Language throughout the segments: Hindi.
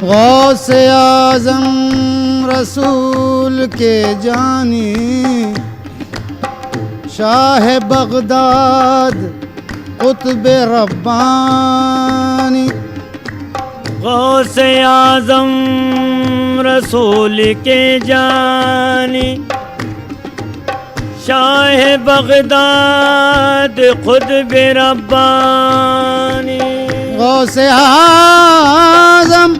गौसे आज़म रसूल के जानी, शाह बगदाद कुतुब रब्बानी। गौसे आज़म रसूल के जानी, शाह बगदाद कुतुब रब्बानी। गौसे आज़म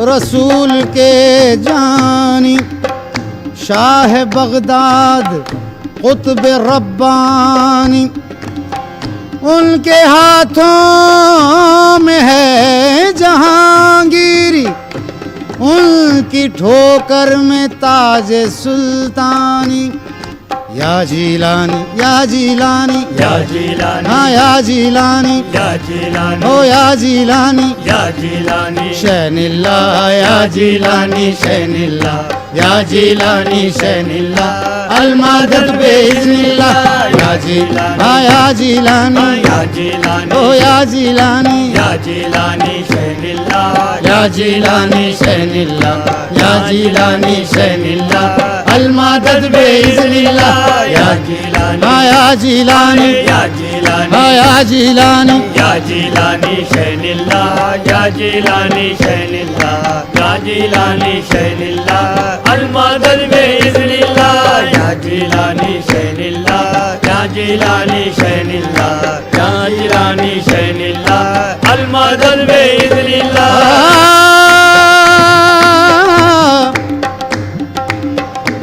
रसूल के जानी, शाह बगदाद कुतुब रब्बानी। उनके हाथों में है जहांगीरी, उनकी ठोकर में ताज सुल्तानी। या जिलानी या जिलानी या जिलानी, हाँ या जिलानी, या जिलानी, ओ या जिलानी, या जिलानी, शैनिल्ला या जिलानी शैनिल्ला, या जिलानी शैनिल्ला, अलमदद बेइज़्निल्लाह या जिलानी, हाँ या जिलानी, या जिलानी, ओ या जिलानी, या जिलानी शैनिल्ला, या जिलानी शैनिल्ला, या जिलानी शैनिल्ला, अलमदद बेइज़्निल्लाह या जिलानी, हाँ या जिलानी, या जिलानी, हाँ या जिलानी, या जिलानी शैनिल्ला, या जिलानी शैनिल्ला, या जिलानी शैनिल्ला, अलमदद बेइज़्निल्लाह या जिलानी शैनिल्ला, या जिलानी शैनिल्ला, या जिलानी शैनिल्ला, अलमदद बेइज़्निल्लाह।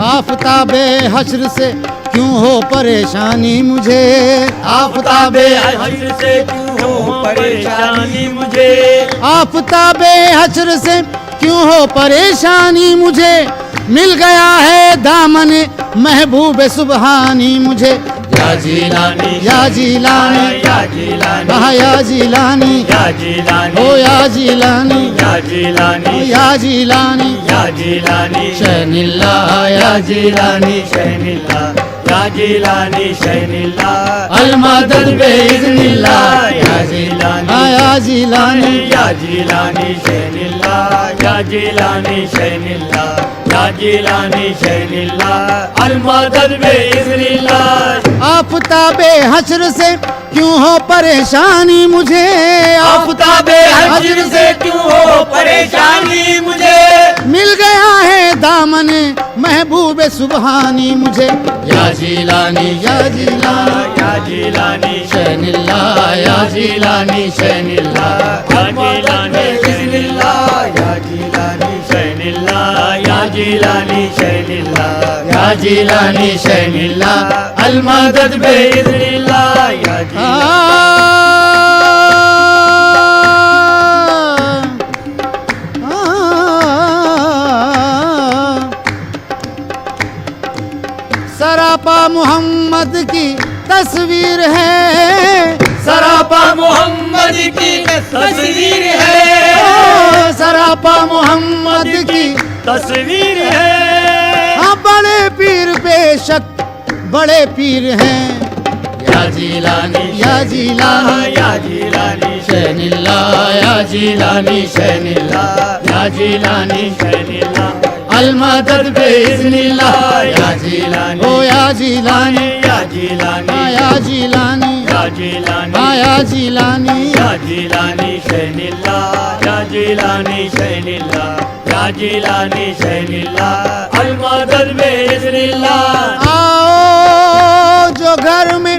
आफ़ताबे हश्र से क्यों हो परेशानी मुझे, आफ़ताबे हश्र से क्यों हो परेशानी मुझे, आफ़ताबे हश्र से क्यों हो परेशानी मुझे। मिल गया है दामन महबूब सुबहानी मुझे। या जिलानी या जिलानी, या जिलानी, हाँ या जिलानी, या जिलानी, ओ या जिलानी, या जिलानी, या जिलानी, या जिलानी शैनिल्ला या जिलानी शैनिल्ला, या जिलानी शैनिल्ला, अलमदद बेइज़्निल्लाह या जिलानी, हाँ या जिलानी, या जिलानी शैनिल्ला, या जिलानी शैनिल्ला, या जिलानी शैनिल्ला, अलमदद बेइज़्निल्लाह। आफ़ताबे हश्र से क्यों हो परेशानी मुझे, आफ़ताबे हश्र से क्यों हो परेशानी मुझे। मिल गया है दामन महबूब सुबहानी मुझे। या जिलानी या जिलानी, या जिलानी शैनिल्ला, या जिलानी शैनिल्ला, या जिलानी शैनिल्ला, या जिलानी शैनिल्ला, या जिलानी शैनिल्ला, या जिलानी शैनिल्ला, अलमदद बेइज़्निल्लाह या सरापा मोहम्मद की तस्वीर है, सरापा मोहम्मद की तस्वीर है, सरापा मोहम्मद की तस्वीर है। हाँ बड़े पीर बेशक बड़े पीर हैं। या जिलानी या जिलानी, या जिलानी शैनिल्ला, या जिलानी शैनिल्ला, या जिलानी शैनिल्ला, अलमदद बेइज़्निल्लाह या जिलानी, ओ या जिलानी, या जिलानी, या जिलानी, या जिलानी, या जिलानी, या जिलानी शैनिल्ला, या जिलानी शैनिल्ला, या जिलानी शैनिल्ला, अलमदद बेइज़्निल्लाह। आओ जो घर में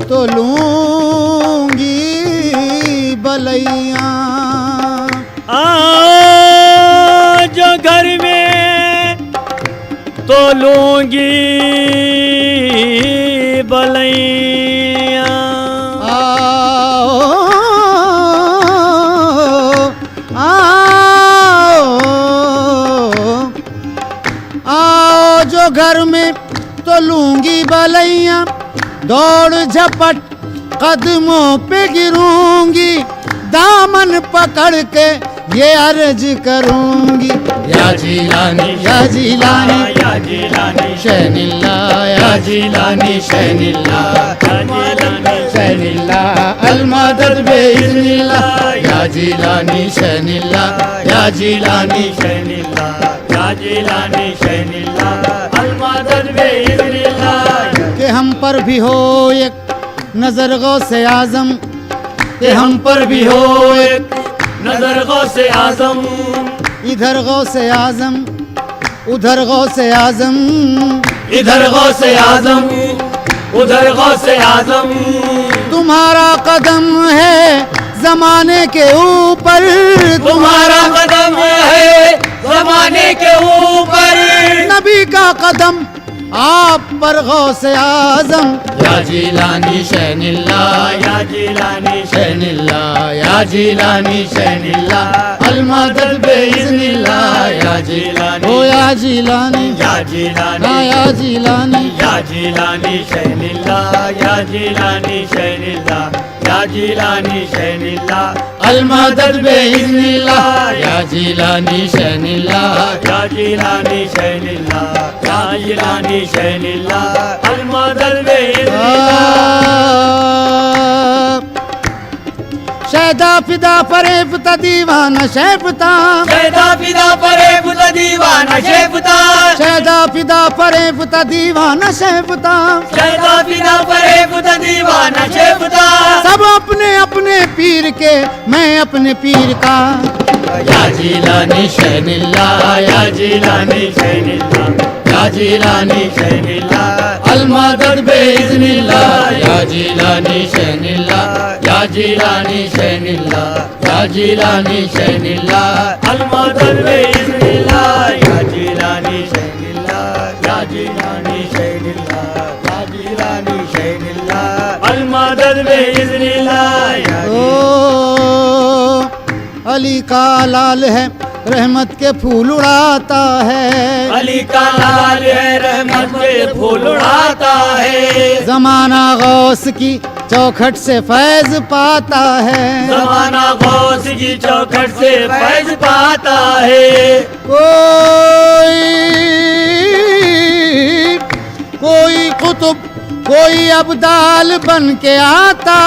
तो लूंगी बलैया, आओ जो घर में तो लूंगी बलैया, आओ जो घर में तो लूंगी बलैया, दौड़ झपट कदमों पे गिरूंगी, दामन पकड़ के ये अर्ज करूंगी या जीलानी या जीलानी या जीलानी शैनिल्ला या जीलानी शैनिल्ला या जीलानी शैनिल्ला अलमदद बेइज़्निल्लाह या जीलानी शैनिल्ला या जीलानी शैनिल्ला या जीलानी शैनिल्ला अलमदद बेइज़्निल्लाह कि हम पर भी हो एक नजर गौसे आजम कि हम पर भी हो एक नजर गौसे आजम इधर गौसे आजम उधर गौसे आजम इधर गौसे आजम उधर गौसे आजम तुम्हारा कदम है जमाने के ऊपर तुम्हारा कदम है जमाने के ऊपर नबी का कदम आप पर गौसे आजम या जीलानी शैनिल्ला या जीलानी शैनिल्ला या जीलानी शैनिल्ला अलमदद बेइज़्निल्लाह या जीलानी ओ या जीलानी या जीलानी ना या जीलानी या जीलानी शैनिल्ला या जीलानी शैनिल्ला या जीलानी शैनिल्ला अलमदद बेइज़्निल्लाह या जीलानी शैनिल्ला या जीलानी शैनिल्ला या जीलानी शैनिल्ला अलमदद बेइज़्निल्लाह शहदा फिदा फरेबता दीवाना शैफता शहदा फिदा फरेबता दीवाना शैफता शहदा फिदा फरेबता दीवाना शैफता शहदा फिदा फरेबता दीवाना शैफता सब अपने अपने पीर के मैं अपने पीर का या जीलानी शैनिल्ला या जीलानी शैनिल्ला या जीलानी शैनिल्ला अलमदद बेइज़्निल्लाह या जीलानी शैनिल्ला या जीलानी शैनिल्ला या जीलानी शैनिल्ला अलमदद बेइज़्निल्लाह या जीलानी शैनिल्ला या जीलानी शैनिल्ला या जीलानी शैनिल्ला अलमदद बेइज़्निल्लाह या ओ अली का लाल है रहमत के फूल उड़ाता है अली का लाल है रहमत के फूल उड़ाता है जमाना गौस की चौखट से फैज पाता है जमाना गौस की चौखट से फैज पाता है कोई कुतुब कोई अब्दाल बन के आता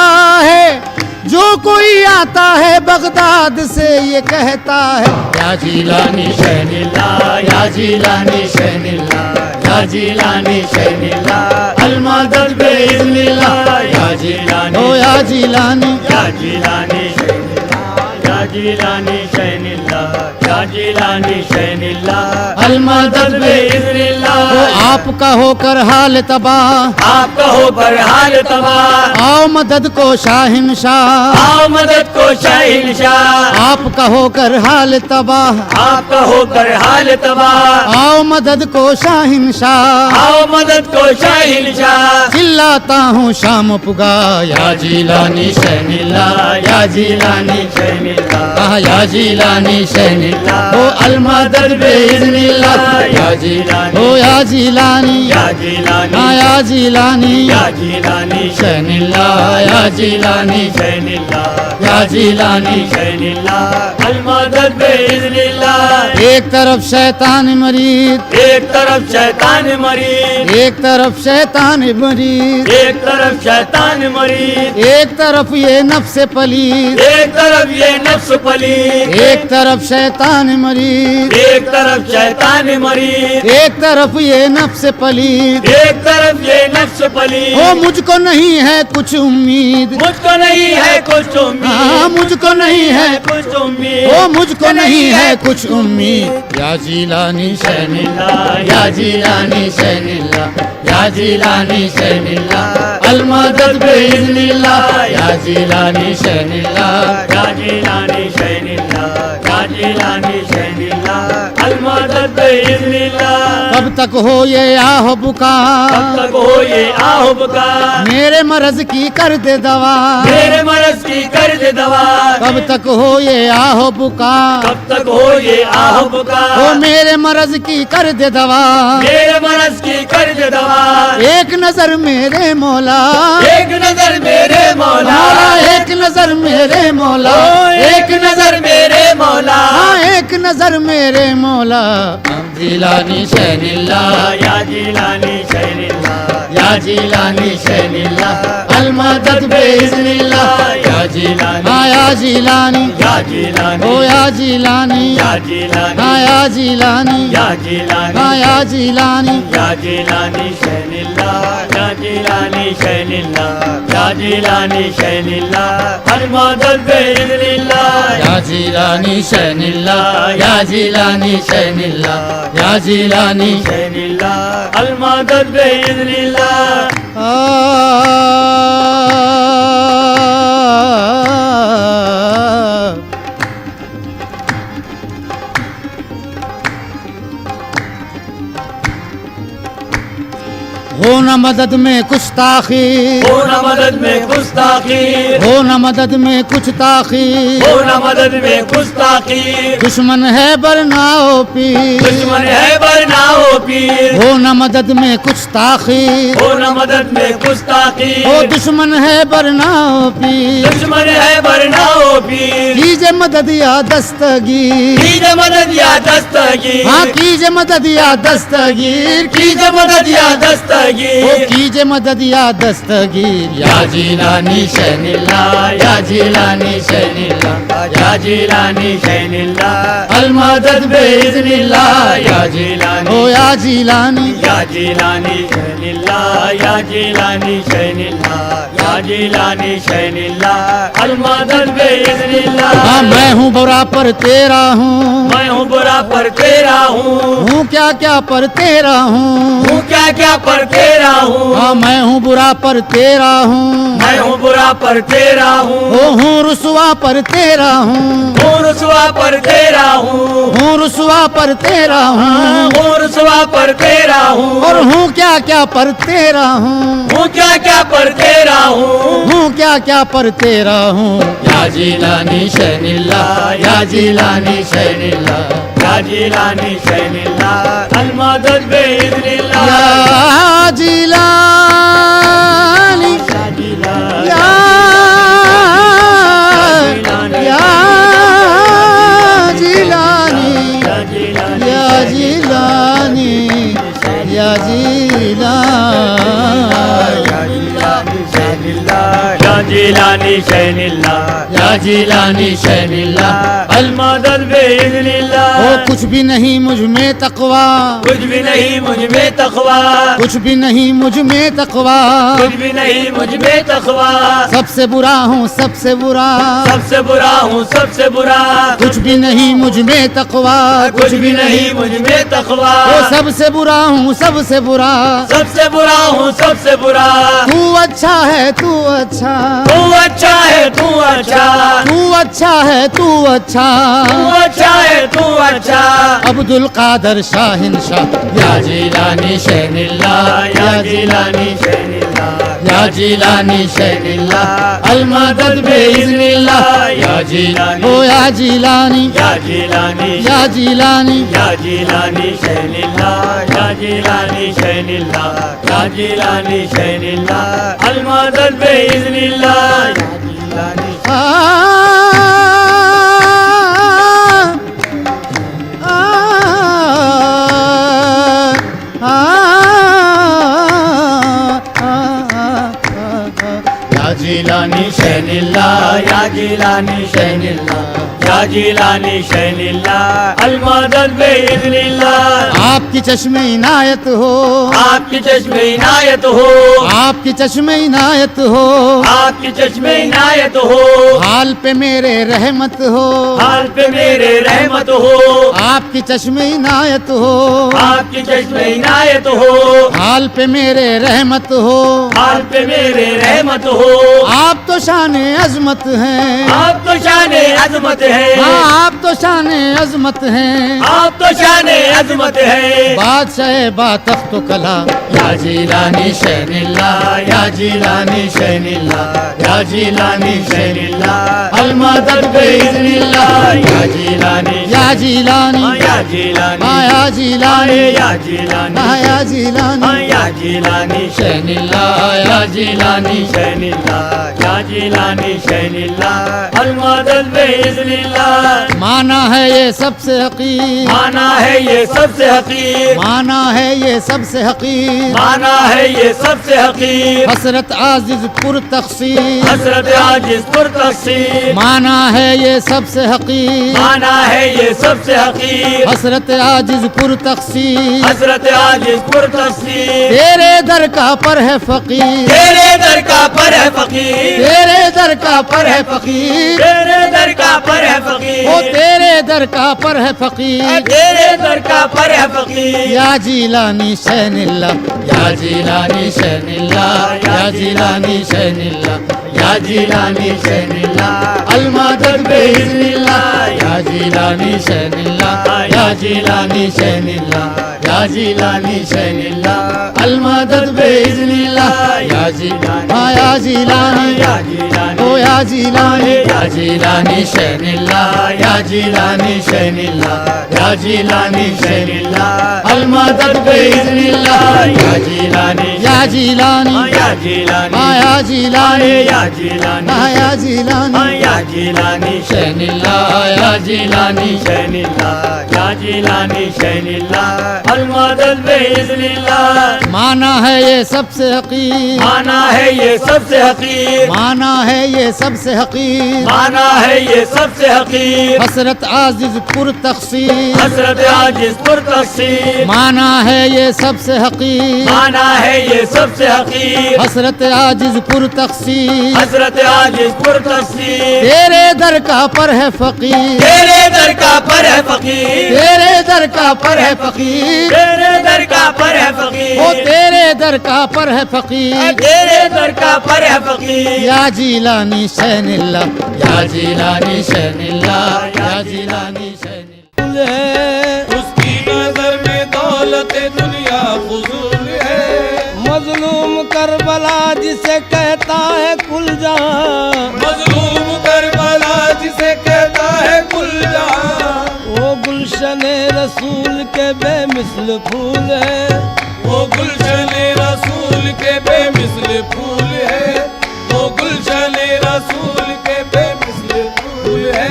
है जो कोई आता है बगदाद से ये कहता है या जीलानी शैनिल्ला या जीलानी शैनिल्ला या जीलानी शैनिल्ला अलमदद बेइज़्निल्लाह या जीलानी ओ या जीलानी या जीलानी शैनिल्ला या जीलानी शैनिल्ला या जीलानी शैनिल्ला अलमदद बेइज़्निल्लाह ओ आपका होकर हाल तबाह आपका हो बरहाल तबाह आओ मदद को शाहिनशाह आओ मदद को शहंशाह आपका होकर हाल तबाह आपका हो बरहाल तबाह आओ मदद को शाहिनशाह आओ मदद को शहंशाह चिल्लाता हूँ शाम पुगा या जीलानी शैनिल्ला या जीलानी शैनिल्ला या जीलानी शैनिल्ला ओ अलमदद बेइज़्निल्लाह या जीलानी ओ या जीलानी या जीलानी हाँ या जीलानी या जीलानी शैनिल्ला या जीलानी शैनिल्ला या जीलानी शैनिल्ला अलमदद बेइज़्निल्लाह एक तरफ शैतान मरीद एक तरफ शैतान मरीद एक तरफ शैतान मरीद एक तरफ शैतान मरीद एक तरफ ये नफ्स पलीद एक तरफ ये नफ्स पलीद एक तरफ शैतान मरीद एक तरफ शैतान मरीद एक तरफ ये नफ्स पलीद एक तरफ ये नफ्स पलीद ओ मुझको नहीं है कुछ उम्मीद मुझको नहीं है कुछ उम्मीद हाँ मुझको नहीं है कुछ उम्मीद ओ मुझको नहीं है कुछ उम्मीद या जीलानी शैनिल्ला या जीलानी शैनिल्ला या जीलानी शैनिल्ला अलमदद बेइज़्निल्लाह या जीलानी शैनिल्ला या जीलानी शैनिल्ला या जीलानी शैनिल्ला अलमदद बिइज़्निल्लाह। कब तक हो ये आहो कब पुकार, तक हो ये आहो पुकार, मेरे मरज की कर दे दवा। मेरे मरज की कर दे दवा। कब तक हो ये आहो पुकार, कब तक हो ये आहो ओ पुकार, मेरे मरज की कर दे दवा। मेरे मरज की कर दे दवा। एक नजर मेरे मौला, एक नजर मेरे मौला, मौला एक नजर मेरे मौला, एक नजर मेरे मौला। हाँ एक नजर मेरे मौला। जिलानी शैनिल्लाह, या जिलानी शैनिल्लाह, या जिलानी शैनिल्लाह, अलमदद बिइज़्निल्लाह। या जिलानी, हाँ या जिलानी, या जिलानी, ओ या जिलानी, या जिलानी, हाँ या जिलानी, या जिलानी, हाँ या जिलानी। या जिलानी शैनिल्लाह, या जिलानी शैनिल्लाह, या जिलानी शैनिल्लाह, अलमदद बिइज़्निल्लाह। या जिलानी शैनिल्लाह, या जिलानी शैनिल्लाह, या जिलानी। शैनिल्लाह, अलमदद बिइज़्निल्लाह। हो न मदद में कुछ ताखीर, हो न मदद में कुछ ताखीर, हो न मदद में कुछ ताखीर। हो न मदद में कुछ ताखीर, दुश्मन है बरनाओ पीर, दुश्मन है वरना हो पीर। हो न मदद में कुछ ताखीर, हो न मदद में कुछ ओ ताखीर, दुश्मन है बरनाओ पीर। दुश्मन है वरना हो पीर। कीजे मदद या दस्तगीर, कीजे मदद या दस्तगीर, हाँ कीजे मदद या दस्तगीर। कीजे मदद या ओ दस्तगीर। कीजे मदद या दस्तगीर। या जिलानी शैनिल्लाह, या जिलानी शैनिल्लाह, या जिलानी शैनिल्लाह, अलमदद बिइज़्निल्लाह। या जिलानी, ओ या जिलानी, या जिलानी शैनिल्लाह, या जिलानी शैनिल्लाह, या जिलानी शैनिल्लाह, अलमदद बिइज़्निल्लाह। हाँ मैं हूँ बुरा पर तेरा हूँ, मैं हूँ बुरा पर तेरा हूँ, हूँ क्या क्या पर तेरा हूँ। हूँ क्या क्या पर तेरा हूँ। हाँ मैं हूँ बुरा पर तेरा हूँ, मैं हूँ बुरा पर तेरा हूँ, ओ हूँ रुसवा पर तेरा हूँ, हूँ रुसवा पर तेरा हूँ, हूँ रुसवा पर तेरा हूँ। हूँ रुसवा पर तेरा हूँ, और हूँ क्या क्या पर तेरा हूँ, हूँ क्या क्या पर तेरा हूँ। हूँ क्या क्या पर तेरा हूँ। या जिलानी शैनिल्लाह, या जिलानी शैनिल्लाह, या जिलानी शैनिल्लाह, अलमदद बिइज़्निल्लाह। या जिलानी, या जिलानी, या जिलानी, या या जिलानी शैनिल्लाह, या जिलानी शैनिल्लाह। अलमदद बिइज़्निल्लाह। ओ कुछ भी नहीं मुझ में तकवा, कुछ भी नहीं मुझ में तक़वा, कुछ भी नहीं मुझ में तकवा। कुछ भी नहीं मुझ में तक़वा। सबसे बुरा हूँ सबसे बुरा, सबसे बुरा हूँ सबसे बुरा, कुछ भी नहीं मुझ में तकवा। कुछ भी नहीं मुझ में तक़वा। ओ सबसे बुरा हूँ सबसे बुरा, सबसे बुरा हूँ सबसे बुरा। तू अच्छा है तू अच्छा, तू अच्छा है तू अच्छा, तू अच्छा है तू अच्छा। तू अच्छा है तू अच्छा। अब्दुल कादर शाहिन शाह, या जिलानी शैनिल्लाह, या जिलानी शैनिल्लाह, या जिलानी शैनिल्लाह, अलमदद बिइज़्निल्लाह। या जिलानी, ओ या जिलानी, या जिलानी, या जिलानी, या जिलानी शैनिल्लाह, या जिलानी शैनिल्लाह, या जिलानी शैनिल्लाह, अलमदद बिइज़्निल्लाह। या जिलानी, या जिलानी शैनिल्लाह, या जिलानी शैनिल्लाह, या जिलानी शैनिल्लाह, अलमदद बिइज़्निल्लाह। आपकी चश्मे इनायत हो, आपकी चश्मे इनायत हो, आपकी चश्मे इनायत हो। आपकी चश्मे इनायत हो, हाल पे मेरे रहमत हो, हाल पे मेरे रहमत हो। आपकी चश्मे इनायत हो, आपकी चश्मे इनायत हो, हाल पे मेरे रहमत हो। हाल पे मेरे रहमत हो। आप तो शान अजमत हैं, आप तो शान अजमत है, हाँ आप तो शान अजमत हैं। आप तो शान अजमत है। बादशाह बातख्त कला या जीलानी शैनिल्ला, या जीलानी शैनिल्ला, या जीलानी शैनिल्ला, अलमदद बेइज़्निल्लाह, या जीलानी, या जीलानी, या जीलानी, या जीलानी, या जीलानी, या जीलानी, या जीलानी शैनिल्ला, या जीलानी, शैनिल्ला, या जीलानी शैनिल्ला, अलमदद बेइज़्निल्लाह। माना है ये सबसे हकीर, माना है ये सबसे हकीर, माना है ये सबसे हकीर, माना है ये सबसे हकीर, हसरत आजिज पुर तक़सीर, हसरत आजिज़ पुर तक़सीर। माना है ये सबसे हकीर, माना है ये सबसे हकीर, हसरत आजिज पुर तक़सीर, हसरत आजिज़ पुर तक़सीर। तेरे दर का पर है फकीर, तेरे दर का पर है फकीर, तेरे दर का पर है फकीर, तेरे दर का पर है फकीर, ओ तेरे दर का पर है फकीर, तेरे दर का पर है फकीर। या जीलानी शैनिल्ला, या जीलानी शैनिल्ला, या जीलानी शैनिल्ला, या जीलानी शैनिल्ला, अलमदद बेइज़्निल्लाह, या जीलानी शैनिल्ला, या जीलानी शैनिल्ला, या जीलानी शैनिल्ला, अलमदद बेइज़्निल्लाह, या जीलानी, या जीलानी, या जीलानी, ओ या जीलानी, या जीलानी शैनिल्ला, या जीलानी शैनिल्ला, या जीलानी शैनिल्ला, अलमदद बेइज़्निल्लाह, या जीलानी, या जीलानी, या जीलानी, या जीलानी, या जीलानी, या जीलानी, या जीलानी शैनिल्ला, या जीलानी, शैनिल्ला, या जीलानी शैनिल्ला, अलमदद बेइज़्निल्लाह। माना है ये सबसे हकीर, माना है ये सबसे हकीर, माना है ये सबसे हकीर, माना है ये सबसे हकीर, हसरत आजिज पुर तक़सीर, हसरत आजिज़ पुर तक़सीर। माना है ये सबसे हकीर, माना है ये सबसे हकीर, हसरत आजिज पुर तक़सीर, हसरत आजिज़ पुर तक़सीर। तेरे दर का पर है फकीर, तेरे दर का पर है फकीर, तेरे दर का पर है फकीर, तेरे दर का पर है ओ फकीर, तेरे दर का पर है फकीर, तेरे दर का पर है फकीर। या जीलानी शैनिल्ला, या जीलानी शैनिल्ला, या जीलानी शैनिल्ला। उसकी नजर में दौलत दुनिया फजूल है। मजलूम करबला जिसे कहता है कुल जहां, मजलूम करबला जिसे कहता है कुल जहां, वो गुलशन रसूल के बेमिसल फूल है। वो गुलशन रसूल के बेमिसल फूल है। वो गुलशन रसूल के बेमिसल फूल है।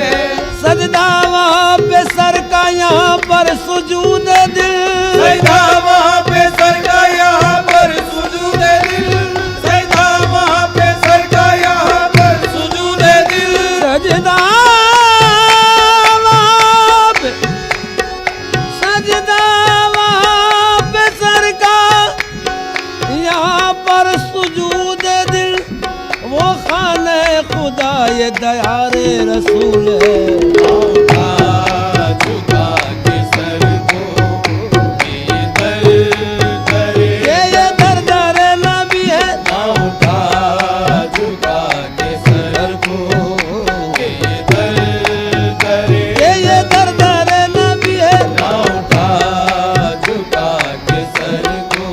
सजदा वहाँ पे सर का यहाँ पर सुजूद दिल, सजदा वहाँ पे सर का यहाँ पर सुजूद दिल। सजदा वहाँ पे सर का यहाँ पर सुजूद दिल। सजदा वहाँ पे, सजदा वहाँ पे सर का यहाँ पर सुजूद दिल। वो खाने खुदा ये दयारे रसूल है। झुका के सर को ये दर ये दर दर नबी है। उठा झुका के सर को ये दर ये दर दर नबी है। उठा झुका के सर को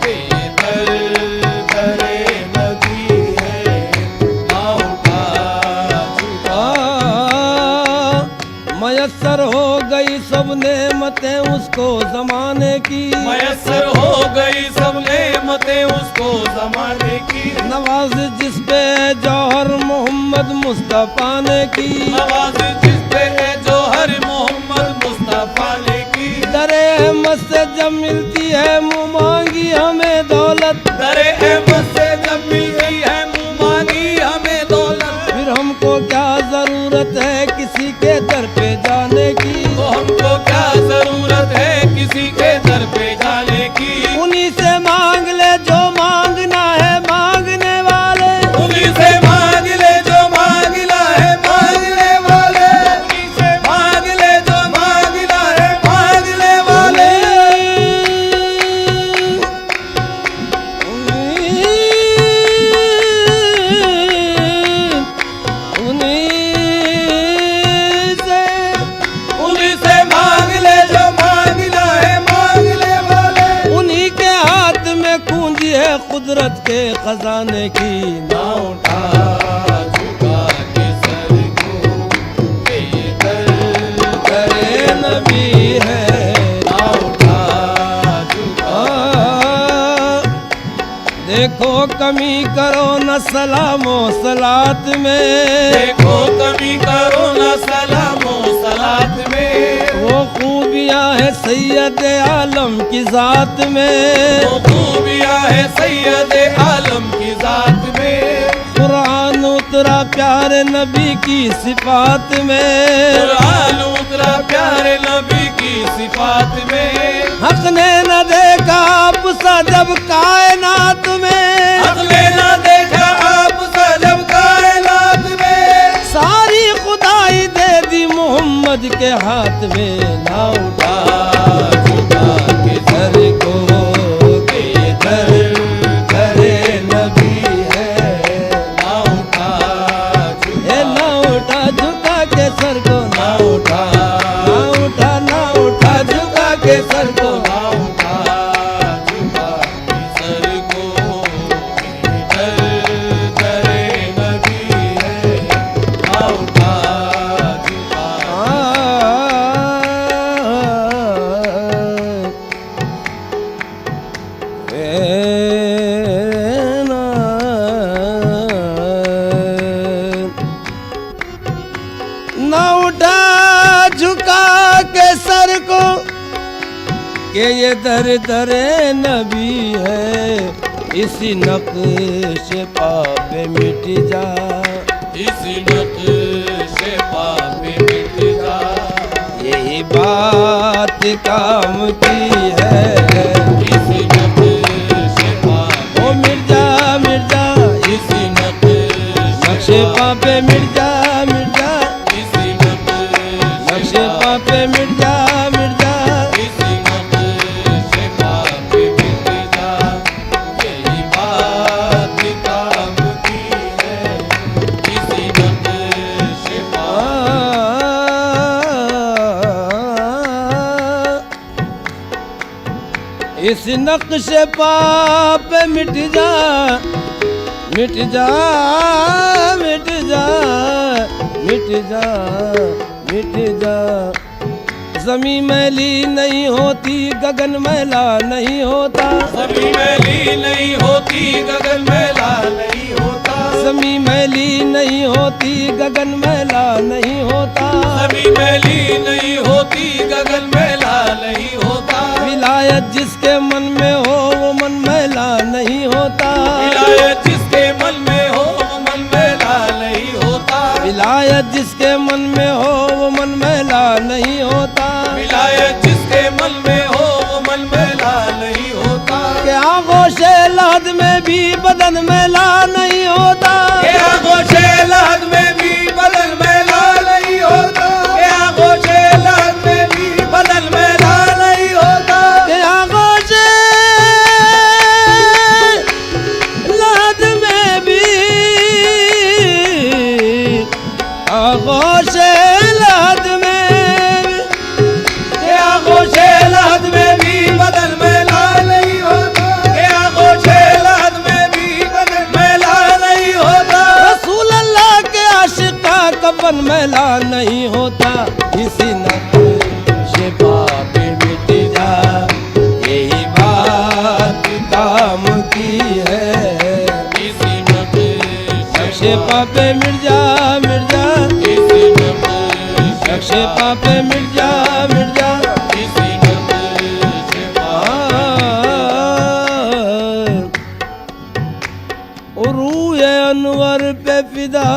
ये दर नबी है। उठा झुका मयसर हो गई सब नेमतें उसको जमाने की। मयसर हो गई सब नेमतें उसको जमाने की। नवाज जिस पे जौहर मोहम्मद मुस्तफा ने की। नवाज जिस पे है जौहर मोहम्मद मुस्तफा ने की। दरे अहमद से जब मिलती है मुँह मांगी हमें दौलत, दरे अहमद से जब मिलती है मुँह मांगी हमें दौलत। फिर हमको क्या जरूरत है किसी के दर पे जाने की। तो हमको क्या जरूरत है किसी के दर पे जाने की। उन्हीं से मांग ले जो मांगना है मांगने वाले। उन्हीं से मांग ले जो मांगना है मांगने वाले। उन्हीं से मांग ले के खजाने की ना उठा झुका के सर को, ये दर करे नबी है। ना उठा झुका। देखो कमी करो न सलामो सलात में, देखो कभी करो ना सलामो सलात में, वो खूबियाँ है सैयद आलम की जात में। वो खूबियाँ है सैयद आलम की जात में, कुरान उतरा प्यारे नबी की सिफात में, कुरान उतरा प्यारे नबी की सिफात में। हक ने न देखा आप सा जब कायनात में, अगले ना देखा आप सा जब कायनात में, सारी खुदाई दे दी मोहम्मद के हाथ में। ना उठा झुका के सर को के दर करे नबी है। ना उठा ए ना उठा झुका के सर को, ना उठा ना उठा ना उठा झुका के सर को। ना उठा झुका के सर को, डर करे नबी है। ना उठा झुका ना उठा झुका के सर को कि ये दर दरे नबी है। इसी नक्श पा पे मिट जा, इसी नक्शे पापे मिट जा, यही बात काम की है। इसी नक्शे पापे, ओ मिर्जा मिर्जा इसी नक्शे नक्शे पा पे मिर्जा मिर्जा, इसी नक्शे पा पे मिर्जा मिर्जा। इसी नक्शे पापे मिट जा, यही बात काम की है। इसी नक्शे इस नक्शे पा पे मिट जा मिट जा मिट जा मिट जा मिट जा। जमी मैली नहीं होती गगन मैला नहीं होता, सभी मैली नहीं होती गगन मैला नहीं होता, जमी मैली नहीं होती गगन मैला नहीं होता। सभी मैली नहीं होती गगन मैला नहीं होता, विलायत जिसके मन में हो वो मन मैला नहीं होता, विलायत जिसके मन में हो वो मन मैला नहीं होता, विलायत जिसके मन में हो वो मन मैला नहीं होता। विलायत जिसके मन में हो वो मन मैला नहीं होता, क्या गोशे लहद में भी बदन मैला नहीं होता, क्या गोशे लहद में भी बदन मैला नहीं होता, क्या गोशे लहद में भी बदन मैला नहीं होता, क्या गोशे लहद में भी गोशे लहद में क्या गोशे लहद में भी बदन मैला नहीं होता, क्या गोशे लहद में भी बदन मैला नहीं होता, रसूल अल्लाह के आशिक का कफन मैला नहीं होता। इसी नक्शे पा पे मिट जा, यही बात काम की है। इसी नक्शे पा पे मिट जा मिर्जा, इसी नक्शे पा पे मिट जा मिर्जा। इसी रूए अनवर पे फिदा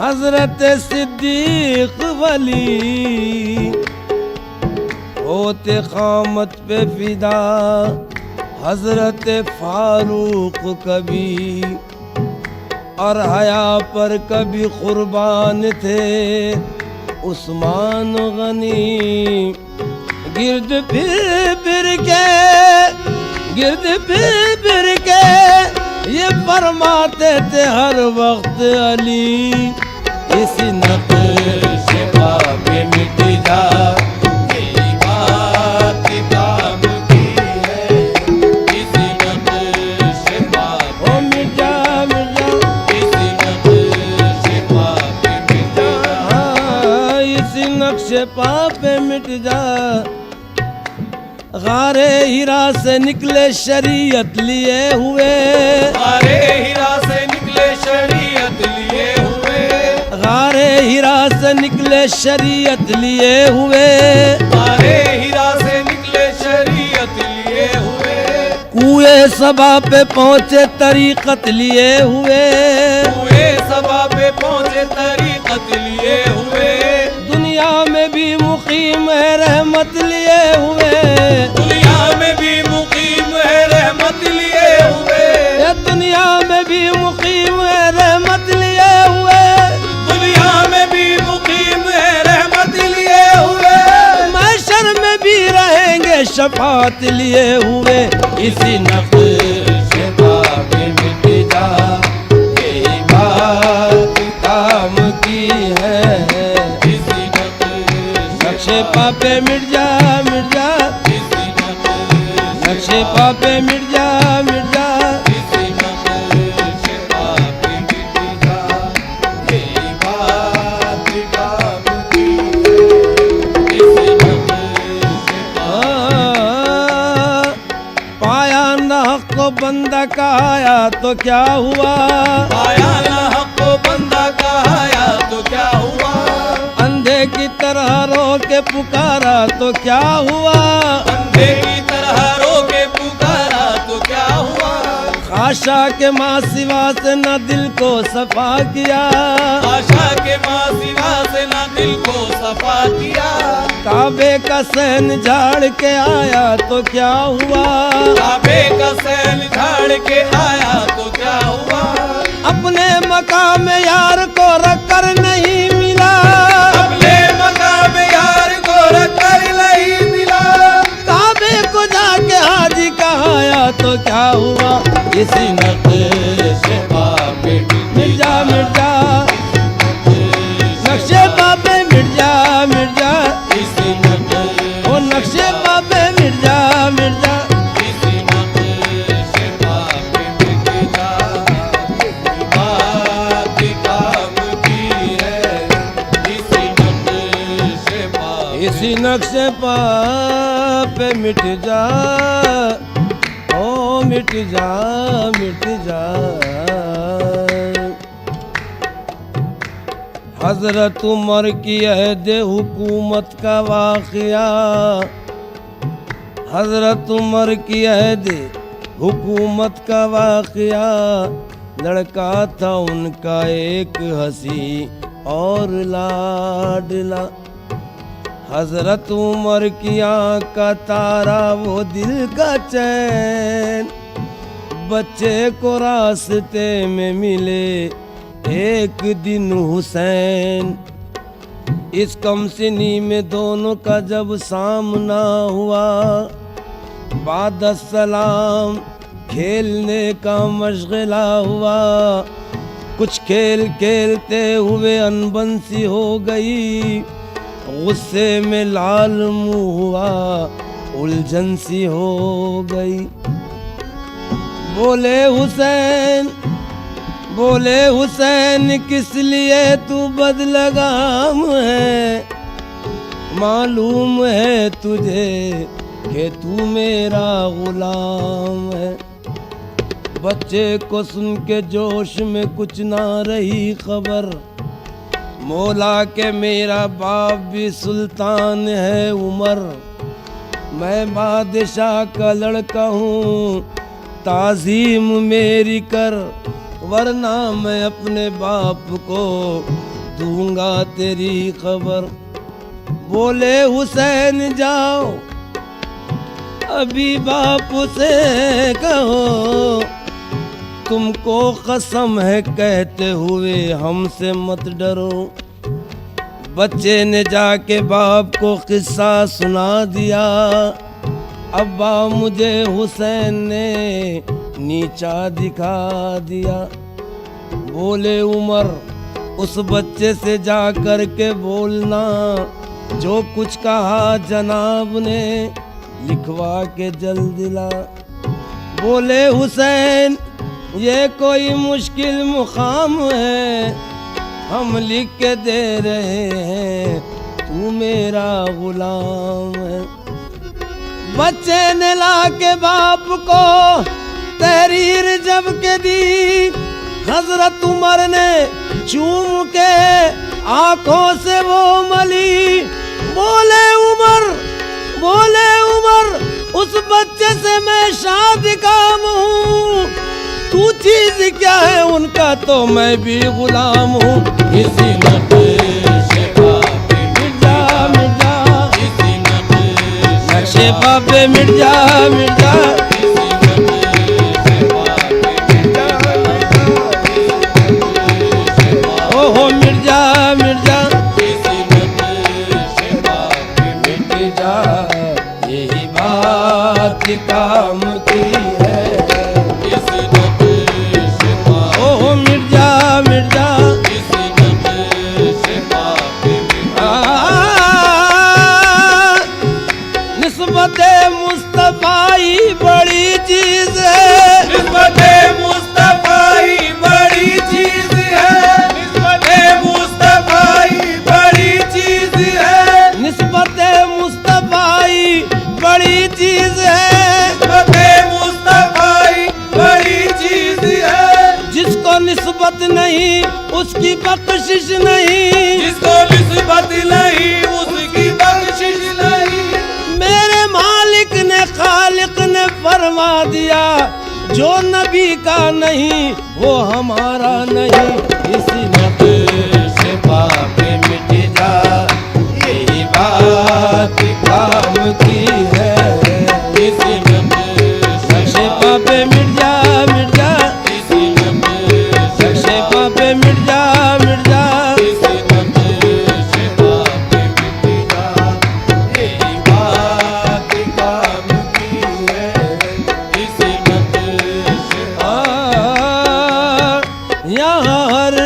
हजरत सिद्दीक वली, होते क़यामत पे फिदा हजरत फारूक कभी, और हया पर कभी कुर्बान थे उस्मान गनी। गिरद फिर के ये फरमाते थे हर वक्त अली, इस नक्शे पा पे मिट जा, मेरी बात काम की है, इसी नक्शे नक्शे पा पे मिट जा। गारे हीरा से निकले शरीयत लिए हुए, गारे हीरा से निकले शरीयत लिए हुए, गारे हीरा से निकले शरीयत लिए हुए, गारे हीरा से निकले शरीयत लिए हुए, कुए सबा पे पहुँचे तरीकत लिए हुए, हुए सभा पे पहुँचे तरीकत लिए हुए, दुनिया में भी मुकीम है रहमत लिए हुए, दुनिया में भी मुकीम है रहमत लिए हुए, ये दुनिया में भी मुकीम है रहमत लिए हुए, दुनिया में भी मुकीम है रहमत लिए हुए, महशर में भी रहेंगे शफात लिए हुए। इसी नक्शे पा पे मिट जा, यही बात काम की है। इसी नक्शे पा पे मिट जा, मिट जा, इसी नक्शे पा पे मिट जा, मिट जा। इसी नक्शे पा पे मिट जा, यही बात काम की है। इसी नक्शे पाया ना हक को बंदा कहाया तो क्या हुआ, आया ना हक को बंदा कहाया तो क्या हुआ, अंधे की तरह रो के पुकारा तो क्या हुआ, अंधे की तरह रो के पुकारा तो क्या हुआ, आशा के माँ सिवा से न दिल को सफा किया, आशा के माँ सिवा से ना दिल को सफा किया, काबे का सहन झाड़ के आया तो क्या हुआ, काबे का सैन झाड़ के आया तो क्या हुआ, अपने मकाम यार को रखकर नहीं मिला, अपने मकाम यार को रखकर नहीं मिला, काबे को जाके हाजी कहाया तो क्या हुआ। इसी नक्शे पा पे मिट जा, मिट जा, नक्शे पा पे मिट जा, मिट जा, इसी ओ नक्शे पा पे मिट जा, मिट जा। इसी नक्शे पा पे मिट जा, बात काम की है। इसी नक्शे पा इसी नक्शे पा पे मिट जा, ओ मिट जा, मिट जा। हजरत उमर की अहद हुकूमत का वाक़या, हजरत उमर की अहद हुकूमत का वाक़या, लड़का था उनका एक हंसी और लाडला, हजरत उमर की आँख का तारा वो दिल का चैन, बच्चे को रास्ते में मिले एक दिन हुसैन, इस कमसिनी में दोनों का जब सामना हुआ, बाद सलाम खेलने का मशगला हुआ, कुछ खेल खेलते हुए अनबंसी हो गई, गुस्से में लाल मुंह हुआ, उलझन सी हो गई। बोले हुसैन, बोले हुसैन किस लिए तू बदलगाम है, मालूम है तुझे कि तू मेरा गुलाम है। बच्चे को सुन के जोश में कुछ ना रही खबर, मौला के मेरा बाप भी सुल्तान है उमर, मैं बादशाह का लड़का हूँ, ताज़ीम मेरी कर, वरना मैं अपने बाप को दूंगा तेरी खबर। बोले हुसैन जाओ अभी बाप से कहो, तुमको कसम है कहते हुए हमसे मत डरो। बच्चे ने जाके बाप को किस्सा सुना दिया, अब्बा मुझे हुसैन ने नीचा दिखा दिया। बोले उमर उस बच्चे से जा कर के बोलना, जो कुछ कहा जनाब ने लिखवा के जल्द दिला। बोले हुसैन ये कोई मुश्किल मुकाम है, हम लिख के दे रहे हैं, तू मेरा गुलाम है। बच्चे ने ला के बाप को तहरीर जब के दी, हजरत उमर ने चूम के आंखों से वो मली। बोले उमर उस बच्चे से मैं शादी काम हूँ, तू चीज क्या है उनका तो मैं भी गुलाम हूँ। इसी नक्शे पे मिर्जा, नक्शे पे मिर्जा, ओहो मिर्जा, यही बात काम की है। ओहो मिर्जा, निस्बत मुस्तफाई बड़ी चीज है। निस्बत मुस्तफाई बड़ी चीज है। निस्बत मुस्तफाई बड़ी चीज है। निस्बत मुस्तफाई बड़ी चीज है। निस्बत मुस्तफाई बड़ी चीज है। जिसको निस्बत नहीं उसकी बख्शिश नहीं। जिसको निस्बत नहीं उसकी बख्शिश नहीं। मेरे मालिक ने खालिक ने फरमा दिया, जो नबी का नहीं वो हमारा नहीं। इसी नक्शे पे मिट जा, यही बात काम की है। इसी नक्शे पे मिट जा, नक्शे पे मिट जा, यहाँ हर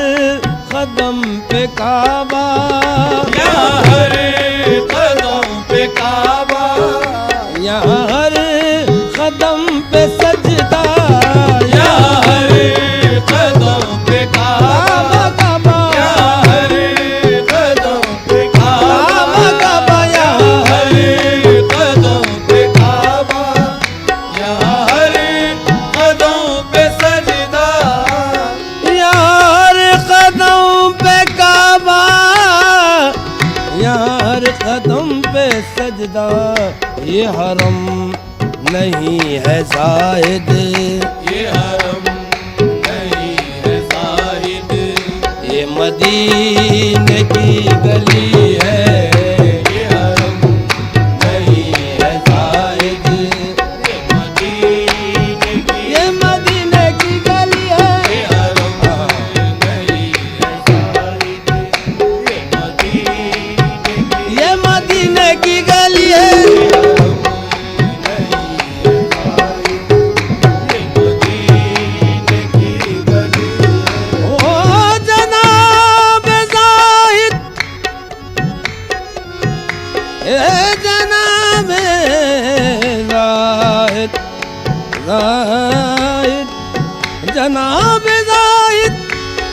कदम पे काबा, यहाँ हर कदम पे काबा, यहाँ हर कदम पे सजदा, यहाँ हर कदम पे काबा, काबा, यहाँ हर कदम पे काबा, काबा, यहाँ हर कदम पे काबा, यहाँ हर कदम पे सजदा, यहाँ हर कदम पे काबा, यहाँ हर कदम पे सजदा। ये हरम नहीं है जाहिद, ये हरम नहीं है जाहिद, ये मदीने की गली है। ये हरम नहीं है जाहिद, ये मदीने की, ये मदीने की गली है। ये हरम नहीं है जाहिद, ये मदीने की, ये मदीने की गली है। ओ जनाब जाहिद, ए जनाब जाहिद, जनाब जाहिद,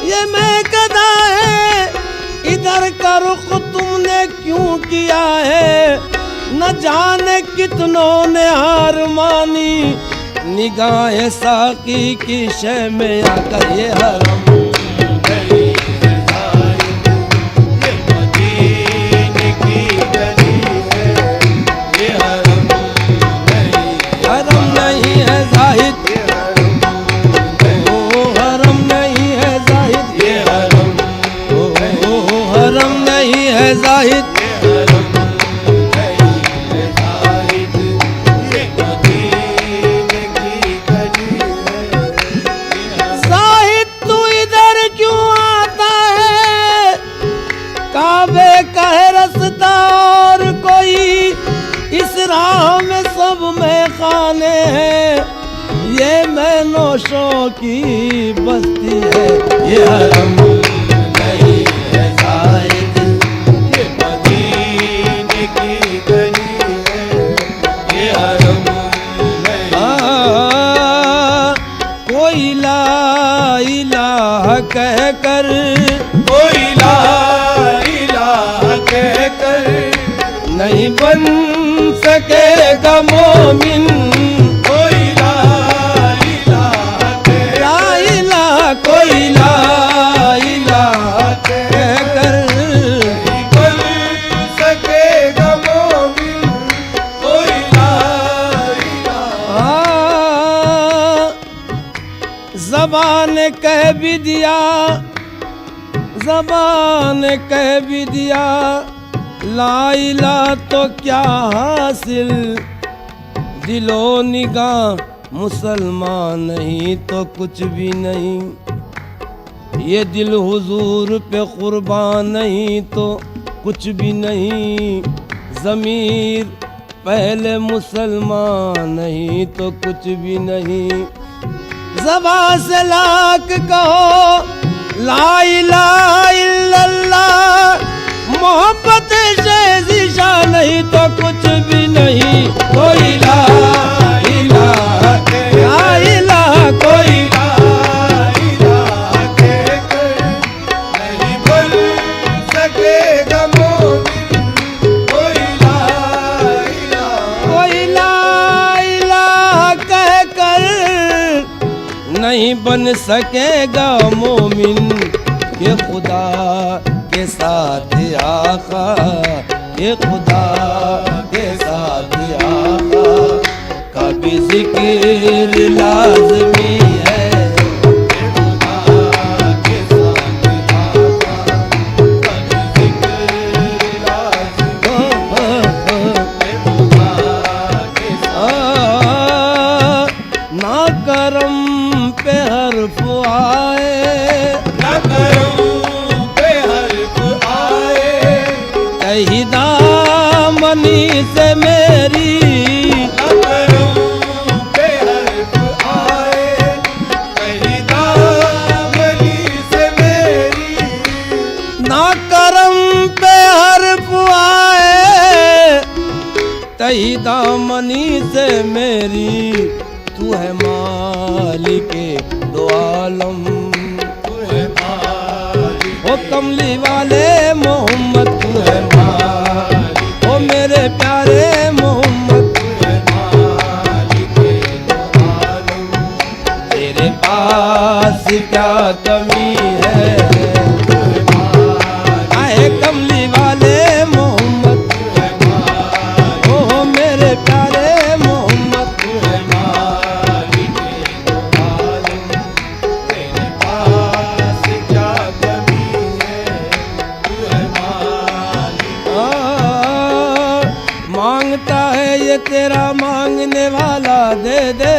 ये मैं कदा है, इधर का रुख तुमने क्यों किया है? न जाने कितनों ने हार मानी, निगाह साकी की शय में आकर। ये हरम नहीं है जाहिद, ये मदीने की गली है। ये हरम नहीं है जाहिद, ओ हरम नहीं है जाहिद, ये हरम ओ हरम नहीं है जाहिद। जाहिद तू इधर क्यों आता है? काबे का है रास्ता और कोई, इस राह में सब में खाने हैं। ये मैं नौशों की बस्ती है। ये हरम नहीं है जाहिद, ये मदीने की गली है। ये हरम कोई ला इलाहा कह कर, कोई ला इलाहा कहकर, नहीं बन सकेगा मोमिन कोई ला इलाहा कहकर, ला इलाहा कोई ला इलाहा कहकर नहीं बन सकेगा मोमिन कोई ला इलाहा। ज़बान कह भी दिया, ज़बान कह भी दिया ला इलाहा तो क्या हासिल, दिलो निगाह मुसलमान नहीं तो कुछ भी नहीं, ये दिल हुजूर पे कुर्बान नहीं तो कुछ भी नहीं, ज़मीर पहले मुसलमान नहीं तो कुछ भी नहीं। ज़बान से लाख कहो ला इलाहा इल्लल्लाह, मोहब्बत से ज़िशा नहीं तो कुछ भी नहीं। कोई ला इलाहा ला इलाहा कोई ला इलाहा कहकर नहीं बन सकेगा मोमिन कोई ला इलाहा। कोई ला इलाहा कहकर नहीं बन सकेगा मोमिन के खुदा के साथ आका, के खुदा के साथ आका का भी जिक्र लाज़मी है। खुदा के साथ आका कभी जिक्र लाज़मी, खुदा के ना करम पे हर्फ आए, ना करम पे हर्फ आए, कही दामनी से मेरी, ना करम पे हर्फ आए, कहीं दामनी से मेरी, ना करम पे हर्फ आए तही दामनी से मेरी, तू है मालिके दो आलम, तू है मालिक, ओ कमली वाले मोहम्मद, तू है मालिक, ओ मेरे प्यारे मोहम्मद, तू है मालिक दो आलम, तेरे पास क्या कमी है, तू है मालिक, आए कमली वाले मोहम्मद, तू है मालिक, ओ मेरे प्यारे मोहम्मद, तू है मालिक दो आलम, तेरे पास क्या कमी है, तू है मालिक। मांगता है ये तेरा मांगने वाला दे दे,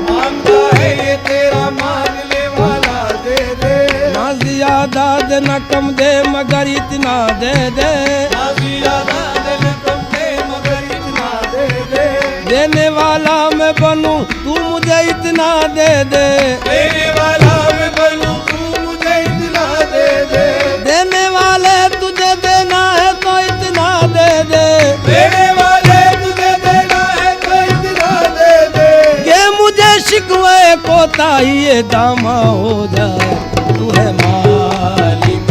मांगता है ये तेरा मांगने वाला दे दे, ना ज्यादा दे ना कम दे मगर इतना दे दे, ना ज्यादा दे न कम दे मगर इतना दे दे, देने वाला मैं बनूं तू मुझे इतना दे दे, देने वाला मैं बनूं तू मुझे इतना दे दे, देने वाले तुझे देना है तो इतना दे दे, देने वाले तुझे देना है तो इतना दे दे, के मुझे शिकवे कोताही दामा हो जाए, तू है मालिक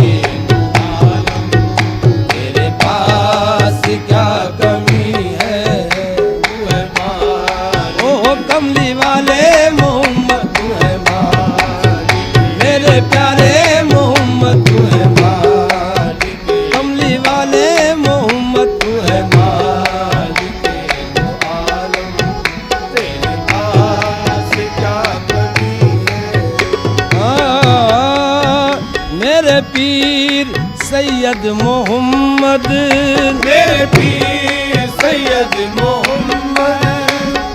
दो आलम, तेरे पास क्या कमी है, तू है मालिक, ओ कमली वाले मोहम्मद, तू है मालिक, मेरे प्यारे मोहम्मद, तू है मालिक, कमली वाले मोहम्मद, तू है मालिक दो आलम, तेरे पास क्या कमी है, मेरे पीर सैयद मोहम्मद, मेरे पीर सैयद मोहम्मद,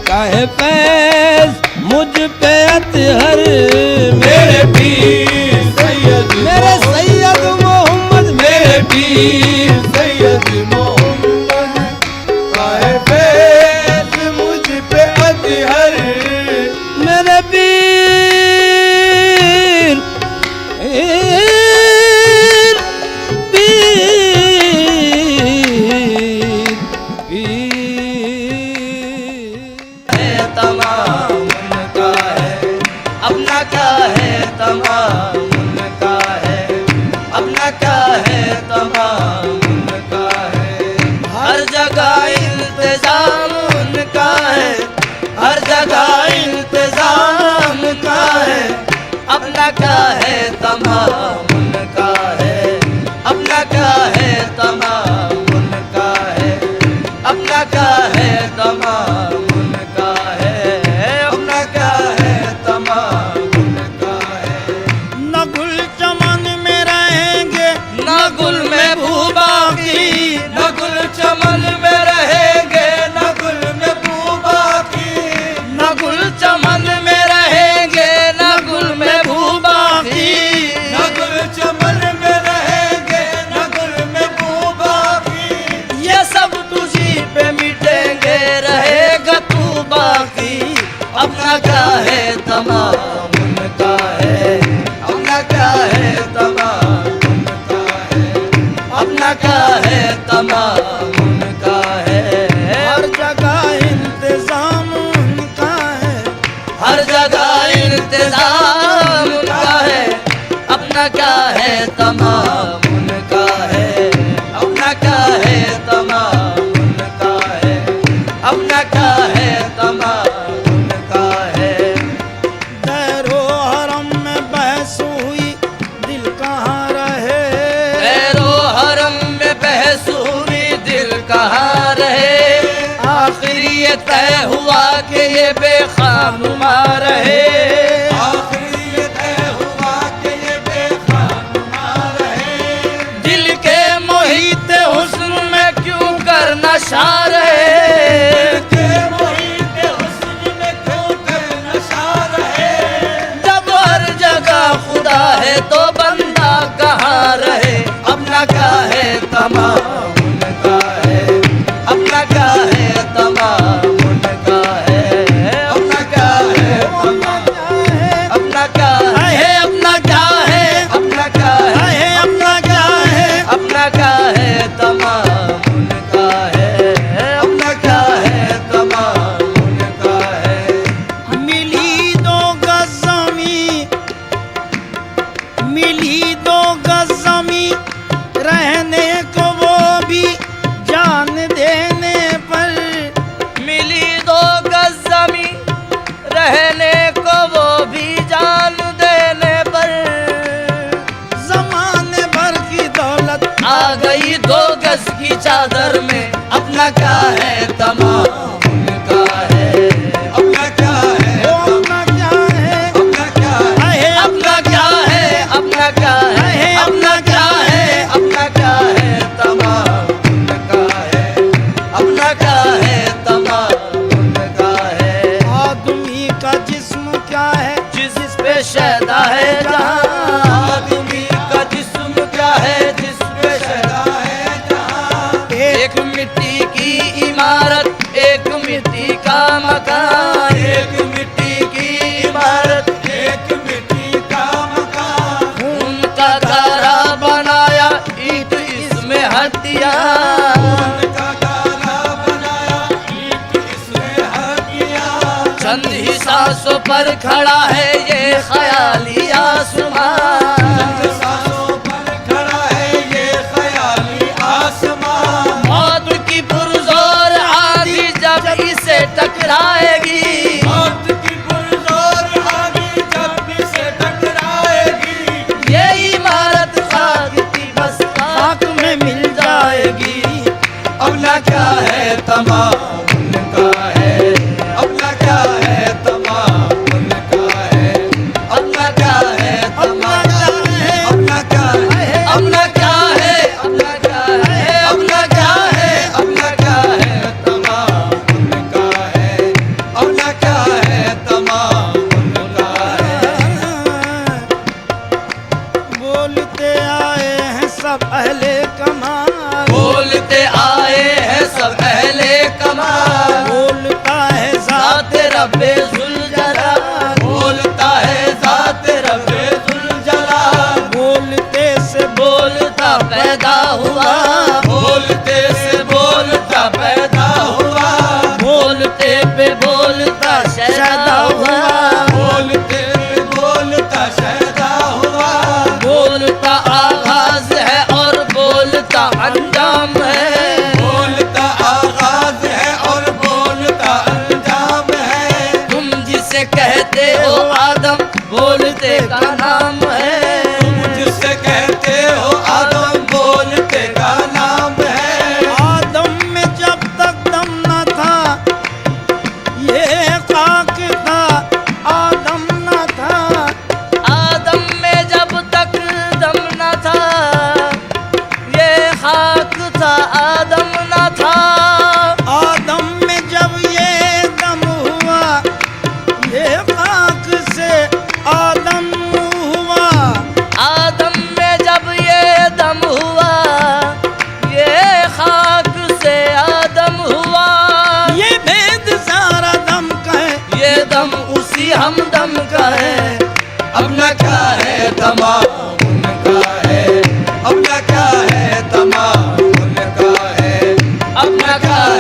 काहे फैज मुझ पे अतहर, मेरे पीर सैयद मेरे सैयद मोहम्मद, मेरे पीर सैयद मोहम्मद, काहे फैज़ मुझ पे अतहर, मेरे पीर पीर जगह इंतजाम उनका है, हर जगह इंतजाम उनका है। अपना क्या है तमाम उनका है, अपना क्या है तमाम उनका है, अपना क्या है तमाम उनका है, अपना क्या है तमाम उनका है। न गुल चमन में रहेंगे न गुल में भूबाकी, न गुल चमन में रहेंगे, न गुल में भूबाकी, न गुल चमन में रहेंगे, न गुल में भूबाकी, न गुल चमन में रहेंगे न गुल में भूबाकी। ये सब तुझी पे मिटेंगे, रहेगा तू बाकी। अपना क्या है तमाम उनका है, अपना क्या है तमाम उनका है, अपना क्या है तमाम उनका है। हर जगह इंतजाम उनका है, हर जगह इंतजाम उनका है। अपना क्या है तमाम उनका है, अपना क्या है तमाम उनका है, अपना क्या है तमाम उनका है। दैरो हरम में बहस हुई दिल कहाँ रहे, पैरो हरम में बहस हुई दिल कहाँ रहे। आखिरी ये तय हुआ कि ये बेखानुमा रहे, आखिरी ये तय हुआ कि ये बेखानुमा रहे। दिल के मोहित हुस्न में क्यों कर नशा रहे। के मोहित हुस्न में क्यों कर नशा रहे। जब हर जगह खुदा है तो बंदा कहाँ रहे। अपना क्या है तमाम उनका है, अपना क्या है तमाम उनका है, अपना क्या है अपना क्या है, अपना क्या है, अपना क्या है, अपना क्या है, अपना क्या है तमाम उनका है, अपना क्या है तमाम उनका है। मिली दो गज ज़मीं, मिली दो गज ज़मीं, रहने को वो भी जान देने पर। मिली दो गज ज़मीं, रहने को वो भी जान देने पर। ज़माने भर की दौलत आ गई 2 गज की चादर में। अपना क्या है तमाम उनका है, अपना क्या है, अपना क्या है, अपना क्या है, अपना क्या है, अपना क्या है, अपना क्या है, अपना क्या है तमाम उनका है, अपना क्या है तमाम उनका है। आदमी का जिस्म क्या है, जिस पे शैदा है जहाँ, आदमी का जिस्म क्या है, जिस पे शैदा है जहाँ। एक मिट्टी की इमारत, एक मिट्टी का मकान, एक मिट्टी की इमारत, एक मिट्टी का मकान। खून का गारा बनाया ईंट इसमें हथियार, का गाना बनाया ईंट इसमें हथियार। चंद ही सांसों पर खड़ा है ये ख्याली आसमान। सांसों पर खड़ा है ये ख्याली आसमान। मौत की पुरजोर आंधी जब इसे टकराएगी, मौत की पुरजोर आंधी जब इसे टकराएगी। ये इमारत खाक की बस खाक में मिल जाएगी। अपना क्या है तमाम उनका है, अपना क्या है तमाम उनका है, अपना क्या है तमाम, अपना क्या है, अपना क्या है, अपना क्या है, अपना क्या है, अपना क्या है तमाम उनका है, अपना क्या है तमाम उनका है। बोलते आए हैं सब अहले कमाल, बोलते आए हैं सब अहले कमाल।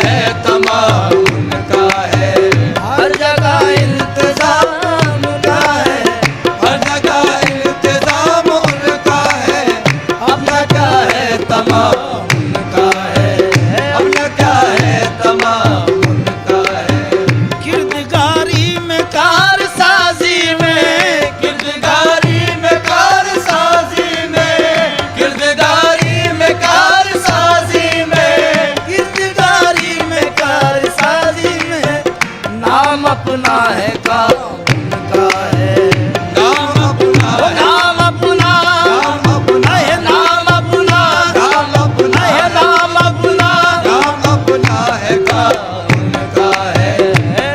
है तमाम उनका है, हर जगह इंतजाम उनका है, हर जगह इंतजाम उनका है, अपना क्या है तमाम उनका है, अपना क्या है तमाम उनका है। किरदगारी में कारसाजी में, किरदगारी में कारसाजी में, किरदगारी में कारसाजी में, किरदगारी में कारसाजी में नाम अपना है काम उनका है, नाम अपना है, नाम अपना, नाम अपना है नाम अपना, नाम अपना है नाम अपना, नाम अपना है काम उनका है,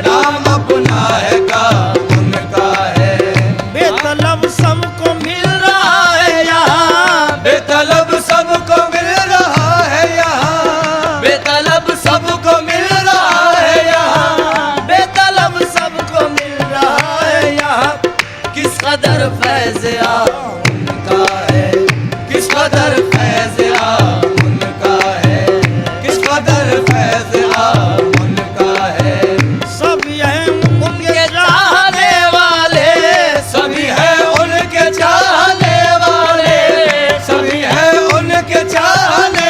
नाम अपना है काम उनका है। बेतलब सबको मिल रहा है यहाँ, बेतलब सबको मिल रहा है यहाँ, बेतलब सबको मिल रहा है यहाँ, बेतलब सबको मिल रहा है यहाँ, किस कदर फैज़ उनका है, किस कदर फैज़ उनका है, किस कदर फैज़ उनका है। सभी हैं उनके चाहने वाले, सभी है उनके चाहने वाले, सभी है उनके चाहने